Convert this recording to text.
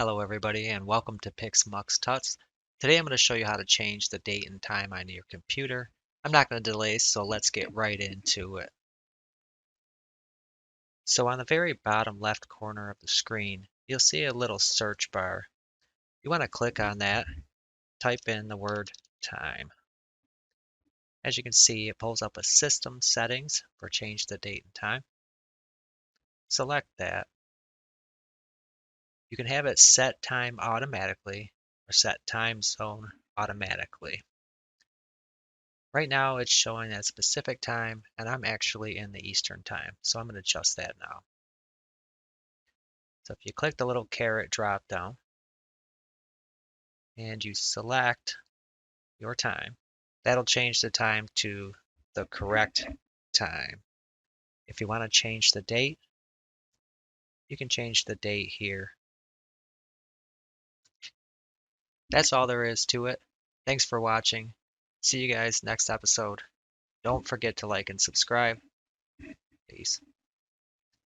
Hello everybody and welcome to Pixmux Tuts. Today I'm going to show you how to change the date and time on your computer. I'm not going to delay, so let's get right into it. So on the very bottom left corner of the screen, you'll see a little search bar. You want to click on that, type in the word time. As you can see, it pulls up a system settings for change the date and time. Select that. You can have it set time automatically or set time zone automatically. Right now it's showing at specific time and I'm actually in the Eastern time, so I'm going to adjust that now. So if you click the little caret drop down and you select your time, that'll change the time to the correct time. If you want to change the date, you can change the date here. That's all there is to it. Thanks for watching. See you guys next episode. Don't forget to like and subscribe. Peace.